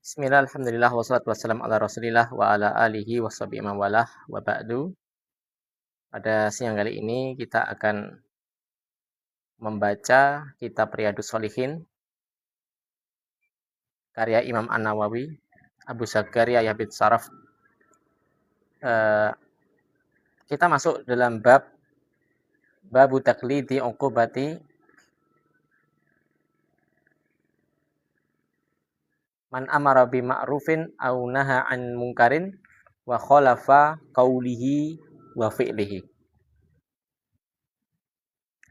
Bismillah, alhamdulillah, wassalatu wassalamu ala rasulillah wa ala alihi wa sahbihi man walah wa ba'du. Pada siang kali ini kita akan membaca kitab Riyadhus Shalihin karya Imam An-Nawawi, Abu Zakaria Yahya bin Sharaf. Kita masuk dalam babu taqlidi uqubati man amara bi ma'rufin aw naha an munkarin wa khalafa qaulihi wa fi'lihi.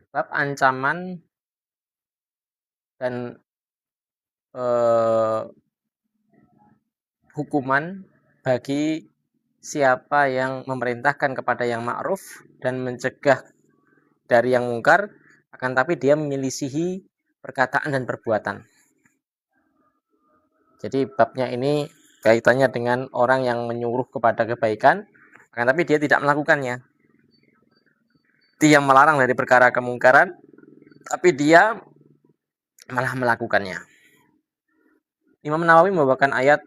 Bab ancaman dan hukuman bagi siapa yang memerintahkan kepada yang ma'ruf dan mencegah dari yang mungkar, akan tapi dia menyelisihi perkataan dan perbuatan. Jadi babnya ini kaitannya dengan orang yang menyuruh kepada kebaikan, akan tapi dia tidak melakukannya. Dia melarang dari perkara kemungkaran, tapi dia malah melakukannya. Imam Nawawi membawakan ayat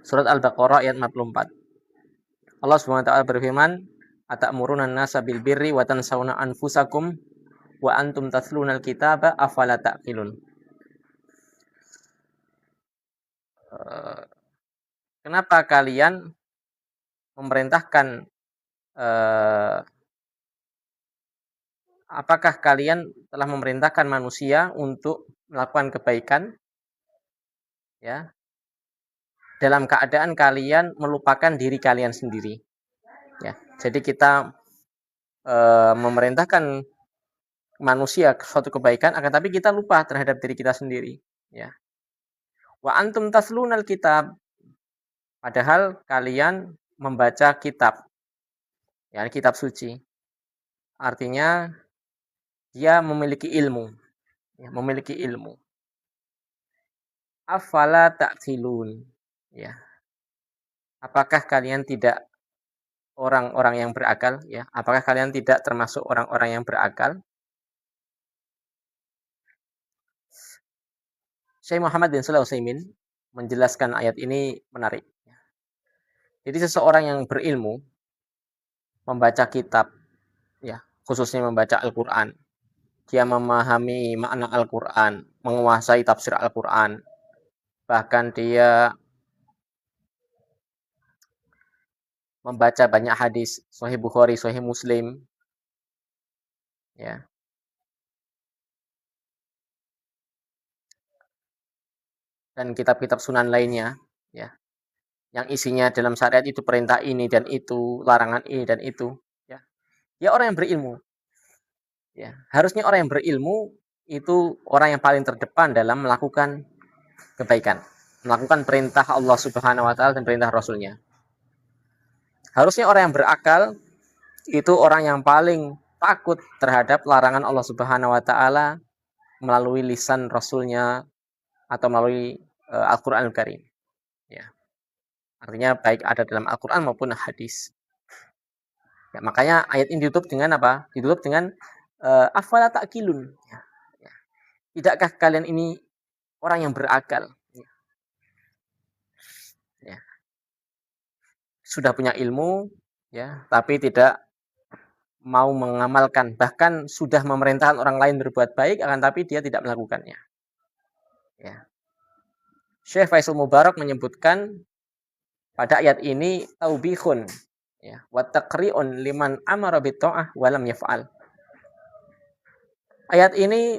surat Al-Baqarah ayat 44. Allah Subhanahu wa taala berfirman, "Atamuruna an-nasa bil birri wa tansawna anfusakum wa antum tatlunal kitaba afala taqilun." Kenapa kalian memerintahkan apakah kalian telah memerintahkan manusia untuk melakukan kebaikan, ya, dalam keadaan kalian melupakan diri kalian sendiri, ya. Jadi kita memerintahkan manusia suatu kebaikan, akan tapi kita lupa terhadap diri kita sendiri, ya. Wa antum taslunal kitab, padahal kalian membaca kitab, ya, kitab suci. Artinya dia memiliki ilmu, ya, memiliki ilmu. Afala ta'qilun, ya. Apakah kalian tidak orang-orang yang berakal, ya? Apakah kalian tidak termasuk orang-orang yang berakal? Syekh Muhammad bin Shalih Al-Utsaimin menjelaskan ayat ini menarik. Jadi seseorang yang berilmu membaca kitab, ya, khususnya membaca Al-Qur'an, dia memahami makna Al-Qur'an, menguasai tafsir Al-Qur'an, bahkan dia membaca banyak hadis, Sahih Bukhari, Sahih Muslim, ya. Dan kitab-kitab sunan lainnya, ya, yang isinya dalam syariat itu perintah ini dan itu, larangan ini dan itu, ya. Ya orang yang berilmu. Ya, harusnya orang yang berilmu itu orang yang paling terdepan dalam melakukan kebaikan, melakukan perintah Allah Subhanahu wa taala dan perintah Rasulnya. Harusnya orang yang berakal itu orang yang paling takut terhadap larangan Allah Subhanahu wa taala melalui lisan Rasulnya atau melalui Al-Qur'an Al-Karim. Ya. Artinya baik ada dalam Al-Qur'an maupun hadis. Ya, makanya ayat ini ditutup dengan apa? Ditutup dengan afala ta'qilun. Ya. Ya. Tidakkah kalian ini orang yang berakal? Ya. Sudah punya ilmu, ya, tapi tidak mau mengamalkan, bahkan sudah memerintahkan orang lain berbuat baik, akan tapi dia tidak melakukannya. Ya. Syekh Faisal Mubarak menyebutkan pada ayat ini taubihun, ya, wa taqri'un liman amara bitta'ah wa lam yaf'al. Ayat ini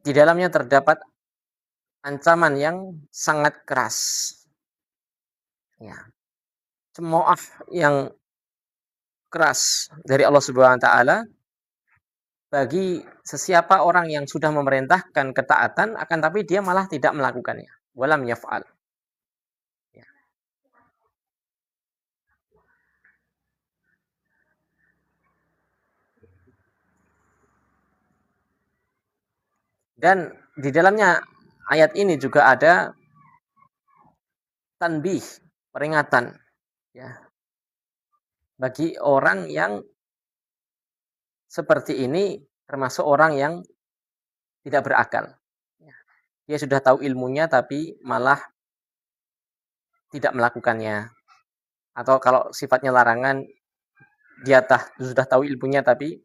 di dalamnya terdapat ancaman yang sangat keras. Ya. Cemooh yang keras dari Allah Subhanahu wa taala bagi sesiapa orang yang sudah memerintahkan ketaatan, akan tapi dia malah tidak melakukannya. Walam yaf'al. Ya. Dan di dalamnya ayat ini juga ada tanbih, peringatan, ya, bagi orang yang seperti ini, termasuk orang yang tidak berakal. Dia sudah tahu ilmunya tapi malah tidak melakukannya. Atau kalau sifatnya larangan, dia sudah tahu ilmunya tapi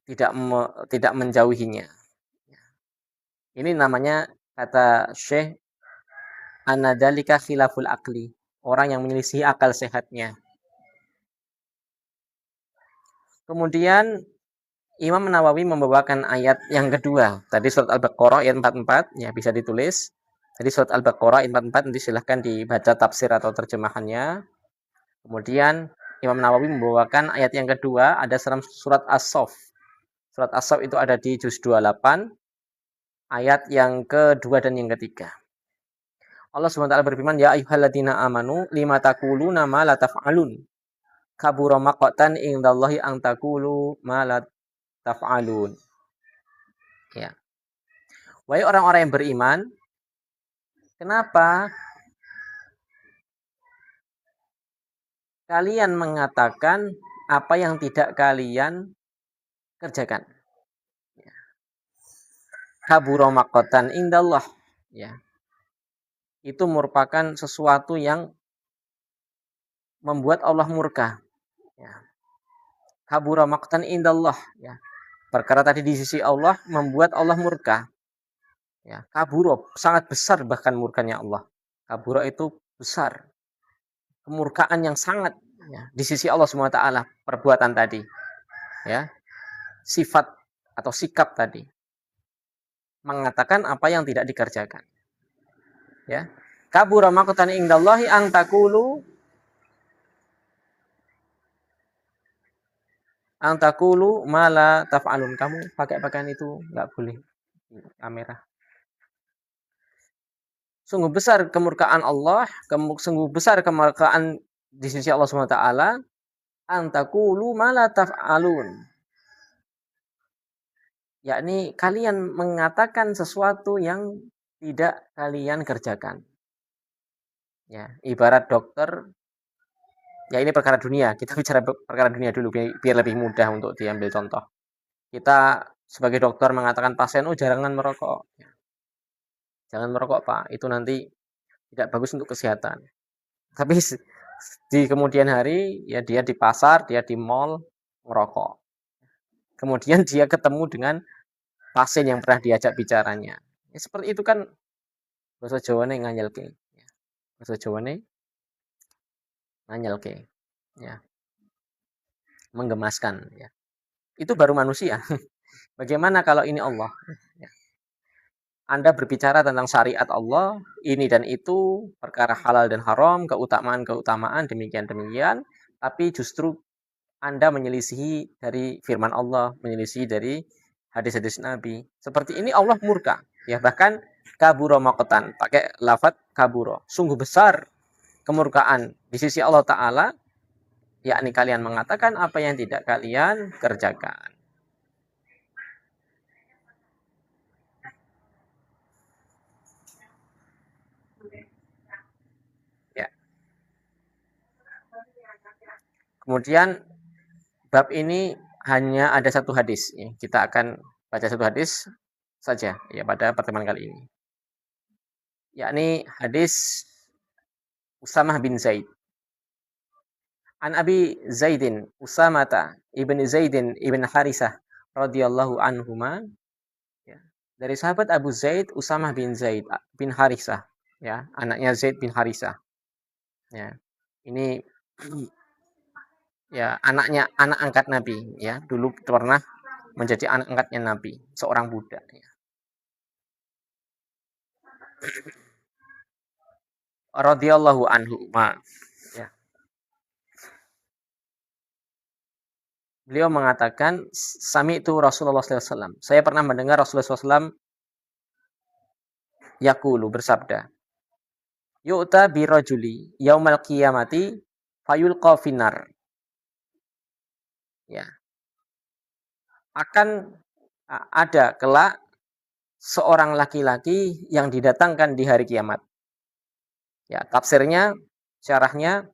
tidak menjauhinya. Ini namanya, kata Syekh, anadzalika khilaful akli. Orang yang menyelisih akal sehatnya. Kemudian Imam Nawawi membawakan ayat yang kedua. Tadi surat Al-Baqarah ayat 44, ya bisa ditulis. Jadi surat Al-Baqarah ayat 44, nanti silahkan dibaca tafsir atau terjemahannya. Kemudian Imam Nawawi membawakan ayat yang kedua, ada surat As-Saff. Surat As-Saff itu ada di juz 28, ayat yang kedua dan yang ketiga. Allah SWT berfirman, ya ayyuhalladzina amanu lima taquluna ma la taf'alun. Kabura maqtan indallahi an taqulu ma la taf'alun. Ya. Wahai orang-orang yang beriman, kenapa kalian mengatakan apa yang tidak kalian kerjakan? Kabura maqtan indallah. Ya. Itu merupakan sesuatu yang membuat Allah murka. Ya. Kabura maqtan indallah. Ya. Perkara tadi di sisi Allah membuat Allah murka. Ya, kaburo sangat besar bahkan murkanya Allah. Kaburo itu besar. Kemurkaan yang sangat, ya, di sisi Allah SWT perbuatan tadi. Ya. Sifat atau sikap tadi. Mengatakan apa yang tidak dikerjakan. Ya. Kabura maqtan indallahi an taqulu ma la taf'alun. Kamu pakai pakaian itu enggak boleh. Kamera. Sungguh besar kemurkaan Allah, sungguh besar kemurkaan di sisi Allah SWT, antaqulu ma la taf'alun. Yakni kalian mengatakan sesuatu yang tidak kalian kerjakan. Ya, ibarat dokter, ya ini perkara dunia, kita bicara perkara dunia dulu biar lebih mudah untuk diambil contoh. Kita sebagai dokter mengatakan pasien, jangan merokok. Ya. Jangan merokok, Pak, itu nanti tidak bagus untuk kesehatan. Tapi di kemudian hari, ya dia di pasar, dia di mall, merokok. Kemudian dia ketemu dengan pasien yang pernah diajak bicaranya. Ya, seperti itu kan bahasa Jawane nganyelke. Ya. Bahasa Jawane nganyelke. Ya. Menggemaskan. Ya. Itu baru manusia. Bagaimana kalau ini Allah? Ya. Anda berbicara tentang syariat Allah, ini dan itu, perkara halal dan haram, keutamaan-keutamaan, demikian-demikian, tapi justru Anda menyelisihi dari firman Allah, menyelisihi dari hadis-hadis Nabi. Seperti ini Allah murka. Ya, bahkan kaburo maqtan, pakai lafaz kaburo. Sungguh besar kemurkaan di sisi Allah Ta'ala, yakni kalian mengatakan apa yang tidak kalian kerjakan. Ya. Kemudian bab ini hanya ada satu hadis. Ya. Kita akan baca satu hadis saja ya pada pertemuan kali ini. Yakni hadis Usamah bin Zaid. An Abi Zaidin Usamata ibn Zaidin ibn Harisah radhiyallahu anhuma, ya. Dari sahabat Abu Zaid Usamah bin Zaid bin Harisah, ya, anaknya Zaid bin Harisah. Ya. Ini ya anak angkat Nabi, ya, dulu pernah menjadi anak angkatnya Nabi, seorang budak, ya. Radhiyallahu anhu, ya. Beliau mengatakan, sami itu Rasulullah SAW. Saya pernah mendengar Rasulullah SAW yaqulu, bersabda, yu'ta birajuli yaumal qiyamati fayulqa finar. Ya. Akan ada kelak seorang laki-laki yang didatangkan di hari kiamat. Ya, tafsirnya, syarahnya,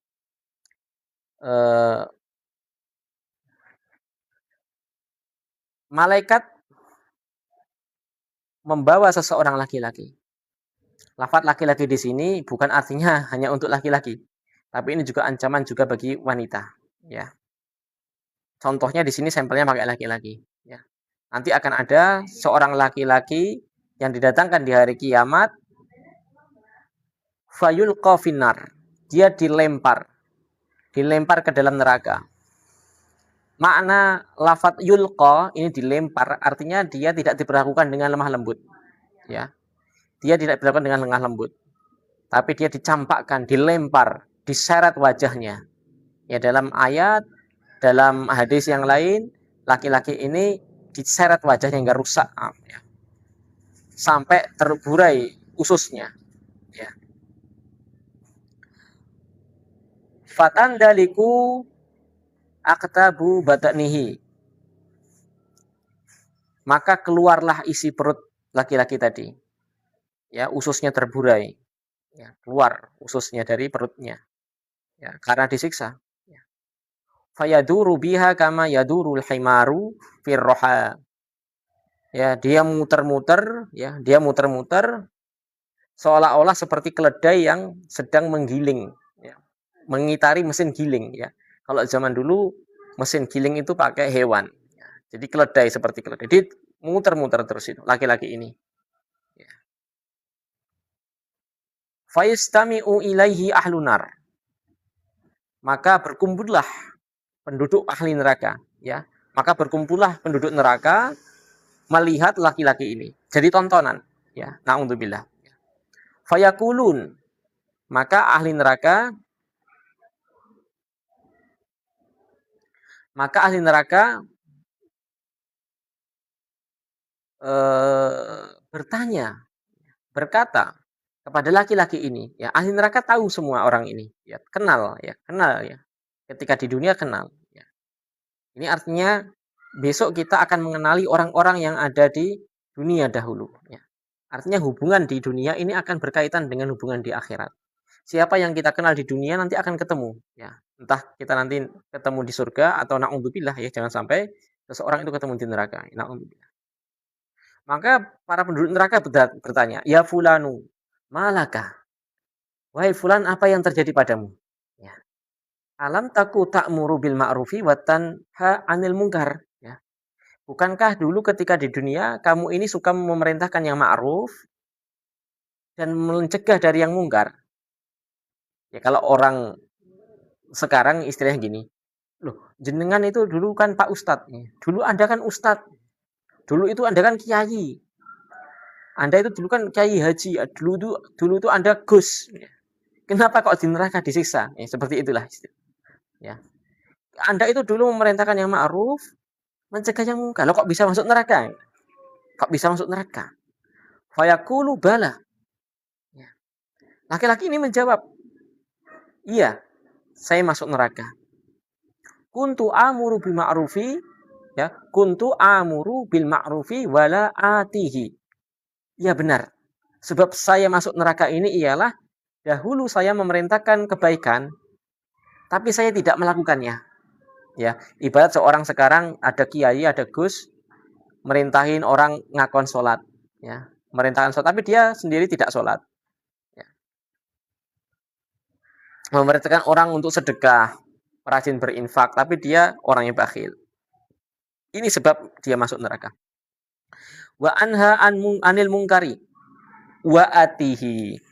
malaikat membawa seseorang laki-laki. Lafaz laki-laki di sini bukan artinya hanya untuk laki-laki, tapi ini juga ancaman juga bagi wanita, ya. Contohnya di sini sampelnya pakai laki-laki, ya. Nanti akan ada seorang laki-laki yang didatangkan di hari kiamat, fayulqa finnar. Dia dilempar ke dalam neraka. Makna lafaz yulqa ini dilempar artinya dia tidak diperlakukan dengan lemah lembut, ya. Dia tidak diperlakukan dengan lemah lembut, tapi dia dicampakkan, dilempar, diseret wajahnya. Ya, dalam ayat, dalam hadis yang lain, laki-laki ini diseret wajahnya hingga rusak, ya, sampai terburai ususnya, ya. Fatandaliku aktabu batnihi, maka keluarlah isi perut laki-laki tadi, ya, ususnya terburai, ya, keluar ususnya dari perutnya, ya, karena disiksa. Fayaduru biha kama yadurul himaru firroha. Ya, dia muter-muter, ya, dia muter-muter seolah-olah seperti keledai yang sedang menggiling, ya, mengitari mesin giling, ya. Kalau zaman dulu mesin giling itu pakai hewan, ya. Jadi keledai seperti keledai. Dia muter-muter terus itu laki-laki ini. Ya. Fayastami'u ilaihi ahlunar. Maka berkumpullah penduduk ahli neraka, ya. Maka berkumpullah penduduk neraka melihat laki-laki ini. Jadi tontonan, ya. Na'udzubillah. Fayakulun, maka ahli neraka bertanya, berkata kepada laki-laki ini, ya, ahli neraka tahu semua orang ini, ya, kenal, ya. Ketika di dunia kenal, ya. Ini artinya besok kita akan mengenali orang-orang yang ada di dunia dahulu, ya. Artinya hubungan di dunia ini akan berkaitan dengan hubungan di akhirat. Siapa yang kita kenal di dunia nanti akan ketemu, ya. Entah kita nanti ketemu di surga atau na'udzubillah, ya, jangan sampai seseorang itu ketemu di neraka. Na'udzubillah. Maka para penduduk neraka bertanya, "Ya fulanu, malaka?" Wahai fulan, apa yang terjadi padamu? Ya. Alam taku ta'muru bil ma'rufi wa tanha 'anil munkar, ya. Bukankah dulu ketika di dunia kamu ini suka memerintahkan yang ma'ruf dan mencegah dari yang mungkar? Ya, kalau orang sekarang istilahnya gini, loh, jenengan itu dulu kan Pak Ustadz, dulu Anda kan Ustadz, dulu itu Anda kan Kiai, Anda itu dulu kan Kiai Haji, dulu itu Anda Gus, kenapa kok di neraka disiksa? Ya, seperti itulah, ya. Anda itu dulu memerintahkan yang ma'ruf, mencegah yang mungkar, kok bisa masuk neraka? Kok bisa masuk neraka? Fayaqulu bala. Ya. Laki-laki ini menjawab, iya, saya masuk neraka. Kuntu amuru bil ma'rufi, ya, kuntu amuru bil ma'rufi wala atihi. Ya, benar. Sebab saya masuk neraka ini ialah dahulu saya memerintahkan kebaikan, tapi saya tidak melakukannya. Ya, ibarat seorang sekarang ada kiai, ada gus, merintahin orang ngakon sholat, ya, merintahkan sholat, tapi dia sendiri tidak sholat. Ya. Memerintahkan orang untuk sedekah, rajin berinfak, tapi dia orang yang bakhil. Ini sebab dia masuk neraka. Wa anha anil mungkari wa atihi.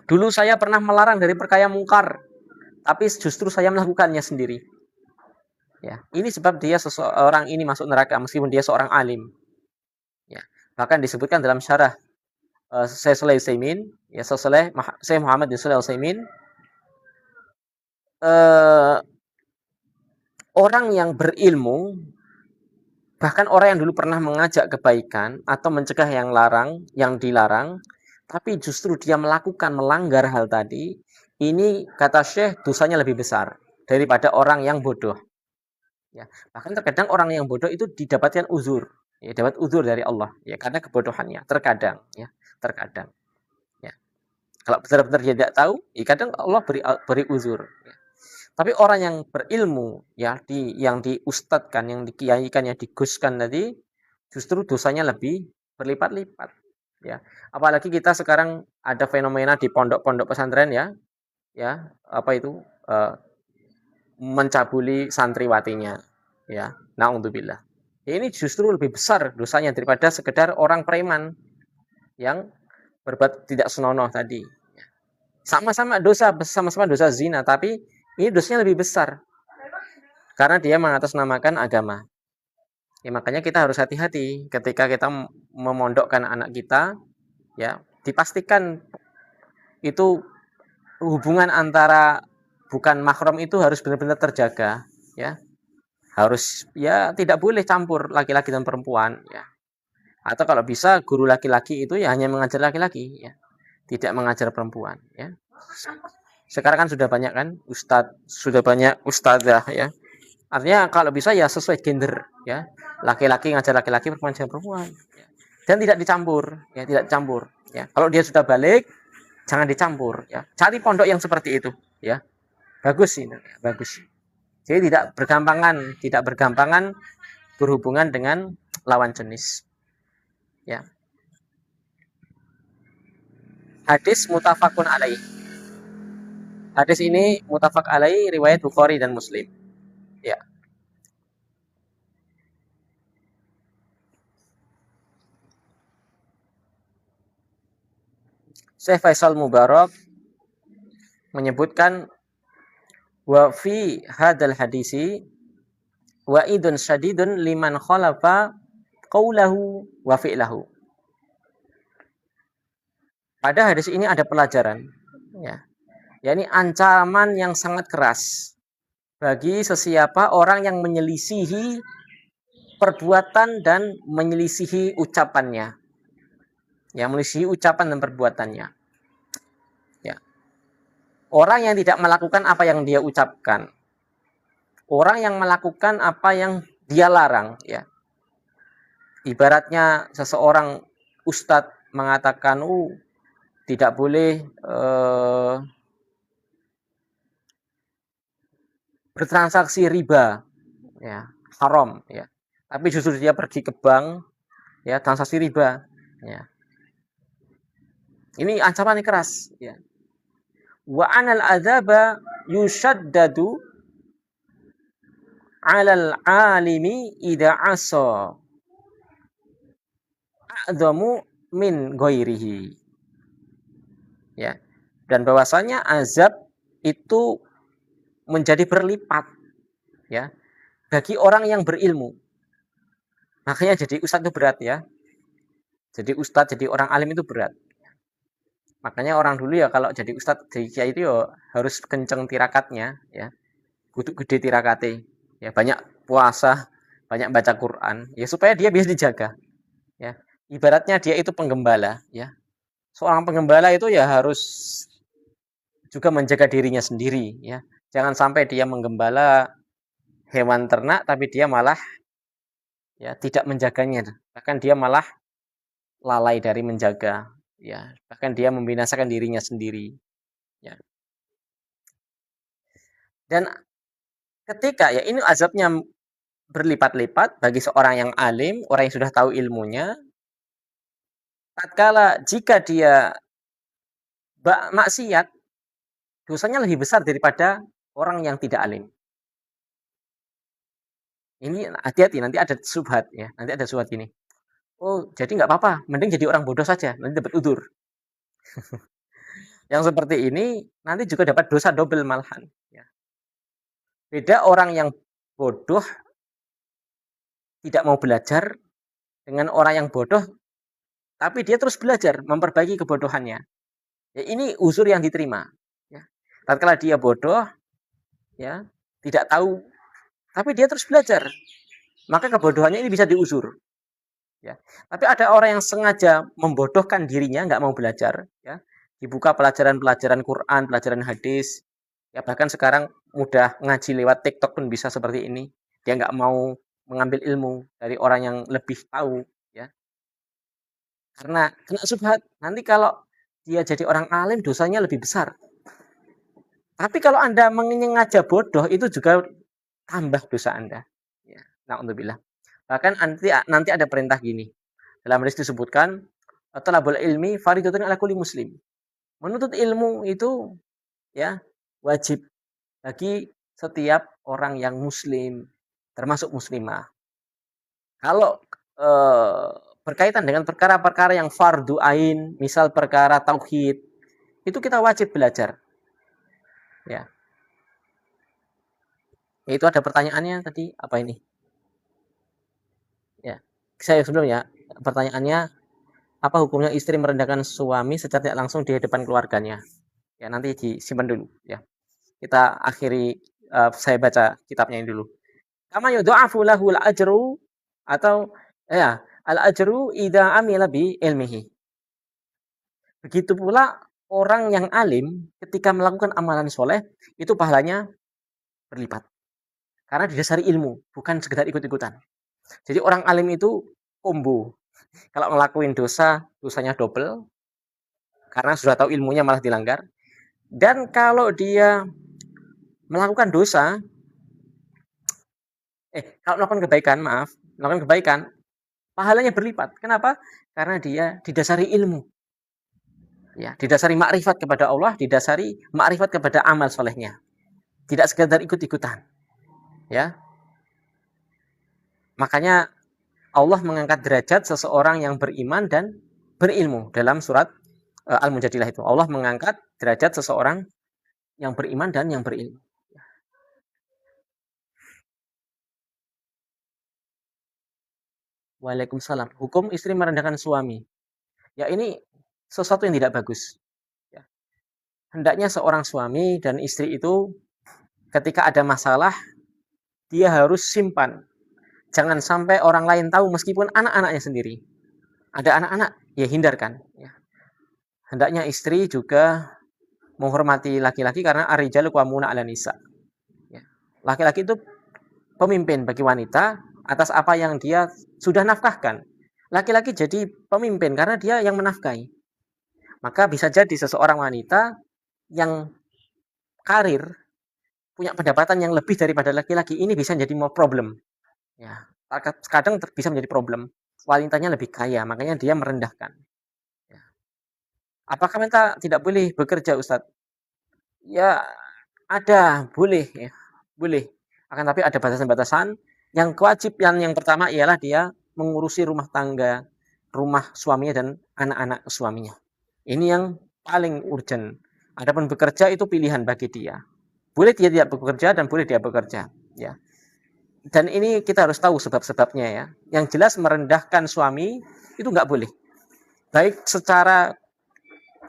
Dulu saya pernah melarang dari perkara mungkar, tapi justru saya melakukannya sendiri. Ya, ini sebab dia seseorang ini masuk neraka meskipun dia seorang alim. Ya, bahkan disebutkan dalam syarah Syekh Shalih Utsaimin, ya, Syekh Muhammad bin Shalih Utsaimin, orang yang berilmu, bahkan orang yang dulu pernah mengajak kebaikan atau mencegah yang dilarang, tapi justru dia melanggar hal tadi, ini kata Syekh dosanya lebih besar daripada orang yang bodoh. Ya, bahkan terkadang orang yang bodoh itu didapatkan uzur, ya, dapat uzur dari Allah, ya, karena kebodohannya. Terkadang, ya, terkadang. Ya. Kalau benar-benar dia tidak tahu, ya, kadang Allah beri uzur. Ya. Tapi orang yang berilmu, ya, yang diustadkan, yang dikiaikan, yang diguskan tadi, justru dosanya lebih berlipat-lipat. ya. Apalagi kita sekarang ada fenomena di pondok-pondok pesantren ya, apa itu, mencabuli santriwatinya, ya. Na'udzubillah. Ya, ini justru lebih besar dosanya daripada sekedar orang preman yang berbuat tidak senonoh tadi. Sama-sama dosa zina, tapi ini dosanya lebih besar karena dia mengatasnamakan agama. Ya, makanya kita harus hati-hati ketika kita memondokkan anak kita, ya, dipastikan itu hubungan antara bukan mahram itu harus benar-benar terjaga, ya. Harus, ya, tidak boleh campur laki-laki dan perempuan, ya. Atau kalau bisa guru laki-laki itu ya hanya mengajar laki-laki, ya. Tidak mengajar perempuan, ya. Sekarang kan sudah banyak kan sudah banyak ustadzah, ya. Artinya kalau bisa ya sesuai gender, ya. Laki-laki ngajar laki-laki, perempuan ngajar perempuan, ya. Dan tidak dicampur, ya, tidak dicampur, ya. Kalau dia sudah balik, jangan dicampur, ya. Cari pondok yang seperti itu, ya. Bagus ini, ya, bagus. Jadi tidak bergampangan berhubungan dengan lawan jenis, ya. Hadis mutafakun alaih. Hadis ini mutafak alaih, riwayat Bukhari dan Muslim, ya. Syekh Faisal Mubarak menyebutkan wa fi hadal hadisi wa idun syadidun liman khalafa qaulahu wa fi'lahu. Pada hadis ini ada pelajaran, ya. yakni ancaman yang sangat keras bagi sesiapa orang yang menyelisihi perbuatan dan menyelisihi ucapannya. Ya, menyelisihi ucapan dan perbuatannya. Ya. Orang yang tidak melakukan apa yang dia ucapkan. Orang yang melakukan apa yang dia larang, ya. Ibaratnya seseorang ustadz mengatakan, tidak boleh bertransaksi riba, ya, haram, ya. Tapi justru dia pergi ke bank, ya, transaksi riba, ya. Ini ancaman yang keras, ya. Wa anal adzaba yushaddadu 'alal 'alimi idza 'asa a'dhamu min ghairihi. Ya. Dan bahwasanya azab itu menjadi berlipat, ya, bagi orang yang berilmu. Makanya jadi ustadz itu berat, ya. Jadi ustadz, jadi orang alim itu berat. Makanya orang dulu ya kalau jadi ustadz, jadi kiai itu ya harus kenceng tirakatnya, ya. Kudu gede tirakate, ya, banyak puasa, banyak baca Quran, ya, supaya dia bisa dijaga, ya. Ibaratnya dia itu penggembala, ya. Seorang penggembala itu ya harus juga menjaga dirinya sendiri, ya. Jangan sampai dia menggembala hewan ternak tapi dia malah, ya, tidak menjaganya, bahkan dia malah lalai dari menjaga, ya, bahkan dia membinasakan dirinya sendiri, ya. Dan ketika, ya, ini azabnya berlipat-lipat bagi seorang yang alim, orang yang sudah tahu ilmunya, tatkala jika dia maksiat, dosanya lebih besar daripada orang yang tidak alim. Ini hati-hati, nanti ada subhat, ya, nanti ada subhat ini. Jadi nggak apa-apa, mending jadi orang bodoh saja, nanti dapat udzur. Yang seperti ini nanti juga dapat dosa double malahan, ya. Beda orang yang bodoh tidak mau belajar dengan orang yang bodoh tapi dia terus belajar memperbaiki kebodohannya. Ya, ini uzur yang diterima, ya. Tatkala dia bodoh, ya, tidak tahu, tapi dia terus belajar, maka kebodohannya ini bisa diuzur, ya. Tapi ada orang yang sengaja membodohkan dirinya, nggak mau belajar, ya. Dibuka pelajaran-pelajaran Quran, pelajaran hadis, ya, bahkan sekarang mudah ngaji lewat TikTok pun bisa seperti ini. Dia nggak mau mengambil ilmu dari orang yang lebih tahu, ya. Karena kena subhat. Nanti kalau dia jadi orang alim dosanya lebih besar. Tapi kalau Anda menyengaja bodoh itu juga tambah dosa Anda. Ya, na'udzubillah. Bahkan nanti ada perintah gini. Dalam hadis disebutkan Talabul ilmi fardhatun ala kulli muslim. Menuntut ilmu itu ya wajib bagi setiap orang yang muslim, termasuk muslimah. Kalau eh, berkaitan dengan perkara-perkara yang fardu ain, misal perkara tauhid, itu kita wajib belajar. Ya. Itu ada pertanyaannya tadi apa ini? Ya. Saya sebelumnya pertanyaannya apa hukumnya istri merendahkan suami secara tidak langsung di depan keluarganya? Ya, nanti disimpan dulu ya. Kita akhiri saya baca kitabnya ini dulu. Kama yudha'afu lahu al-ajru atau ya, al-ajru idza amila bi ilmihi. Begitu pula orang yang alim ketika melakukan amalan soleh itu pahalanya berlipat. Karena didasari ilmu, bukan sekedar ikut-ikutan. Jadi orang alim itu combo. Kalau ngelakuin dosa, dosanya double. Karena sudah tahu ilmunya malah dilanggar. Dan kalau dia melakukan dosa, kalau melakukan kebaikan, melakukan kebaikan, pahalanya berlipat. Kenapa? Karena dia didasari ilmu. Ya, didasari makrifat kepada Allah, didasari makrifat kepada amal solehnya. Tidak sekedar ikut-ikutan. Ya. Makanya Allah mengangkat derajat seseorang yang beriman dan berilmu dalam surat Al-Mujadilah itu. Allah mengangkat derajat seseorang yang beriman dan yang berilmu. Waalaikumsalam. Hukum istri merendahkan suami. Ya, ini sesuatu yang tidak bagus. Ya. Hendaknya seorang suami dan istri itu ketika ada masalah, dia harus simpan. Jangan sampai orang lain tahu meskipun anak-anaknya sendiri. Ada anak-anak, ya hindarkan. Ya. Hendaknya istri juga menghormati laki-laki karena ar-rijalu qawwamuna 'alan nisa. Ya. Laki-laki itu pemimpin bagi wanita atas apa yang dia sudah nafkahkan. Laki-laki jadi pemimpin karena dia yang menafkahi. Maka bisa jadi seseorang wanita yang karir punya pendapatan yang lebih daripada laki-laki, ini bisa jadi problem. Ya, kadang bisa menjadi problem. Wanitanya lebih kaya, makanya dia merendahkan. Ya. Apakah wanita tidak boleh bekerja, Ustadz? Ya, ada, boleh, ya, boleh. Akan tapi ada batasan-batasan. Yang kewajiban yang pertama ialah dia mengurusi rumah tangga, rumah suaminya dan anak-anak suaminya. Ini yang paling urgent. Adapun bekerja itu pilihan bagi dia. Boleh dia tidak bekerja dan boleh dia bekerja. Ya. Dan ini kita harus tahu sebab-sebabnya ya. Yang jelas merendahkan suami itu nggak boleh. Baik secara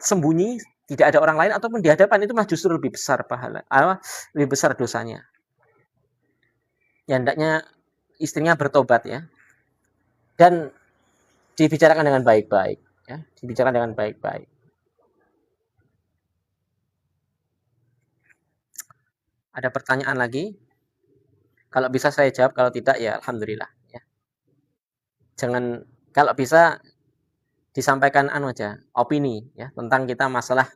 sembunyi, tidak ada orang lain, ataupun di hadapan itu malah justru lebih besar pahala, lebih besar dosanya. Ya hendaknya istrinya bertobat ya. Dan dibicarakan dengan baik-baik. Ya. Dibicarakan dengan baik-baik. Ada pertanyaan lagi? Kalau bisa saya jawab, kalau tidak ya alhamdulillah. Ya. Jangan, kalau bisa disampaikan aja, opini ya tentang kita masalah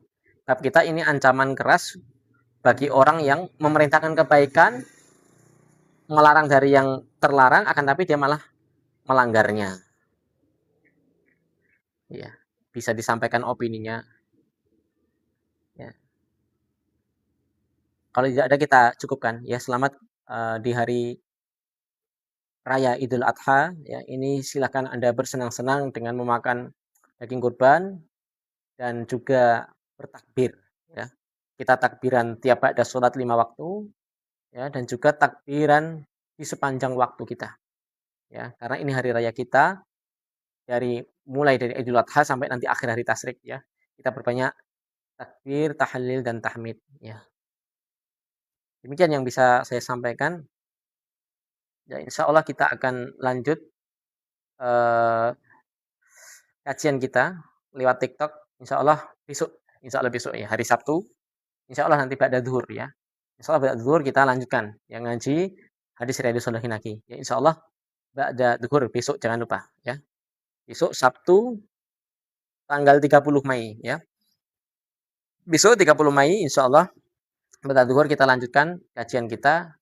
bab kita ini ancaman keras bagi orang yang memerintahkan kebaikan, melarang dari yang terlarang, akan tapi dia malah melanggarnya. Ya, bisa disampaikan opininya. Ya. Kalau tidak ada kita cukupkan. Ya, selamat di hari Raya Idul Adha. Ya, ini silakan Anda bersenang-senang dengan memakan daging kurban dan juga bertakbir. Ya. Kita takbiran tiap ba'da sholat 5 waktu. Ya, dan juga takbiran di sepanjang waktu kita. Ya, karena ini hari raya kita, mulai dari Idul Adha sampai nanti akhir hari tasyrik ya. Kita berbanyak takbir, tahlil dan tahmid ya. Demikian yang bisa saya sampaikan. Ya, insya Allah kita akan lanjut kajian kita lewat TikTok. Insya Allah besok ya, hari Sabtu. Insya Allah nanti pada zuhur ya. Insya Allah pada zuhur kita lanjutkan yang ngaji hadis Riyadhus Shalihin lagi. Ya, insya Allah pada zuhur besok jangan lupa ya. Besok Sabtu tanggal 30 Mei ya. Besok 30 Mei insya Allah pada zuhur kita lanjutkan kajian kita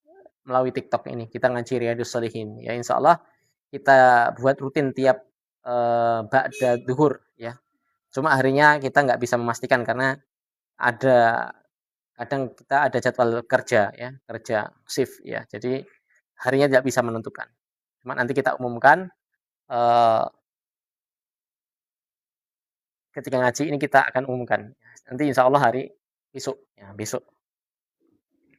melalui TikTok ini. Kita ngaji Riyadhus Shalihin. Ya insya Allah kita buat rutin tiap ba'da duhur ya. Cuma harinya kita nggak bisa memastikan karena ada kadang kita ada jadwal kerja ya, kerja shift ya. Jadi harinya tidak bisa menentukan. Cuma nanti kita umumkan, eee, ketika ngaji ini kita akan umumkan. Nanti insya Allah hari besok ya, besok.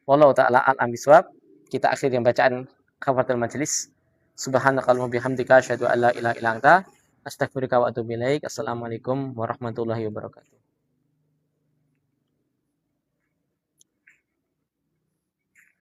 Wallahu taala a'lam bishawab. Kita akhiri dengan bacaan kafaratul majelis. Subhanakallahumma bihamdika asyhadu an la ilaha illa anta astaghfiruka wa atubu ilaik. Assalamualaikum warahmatullahi wabarakatuh.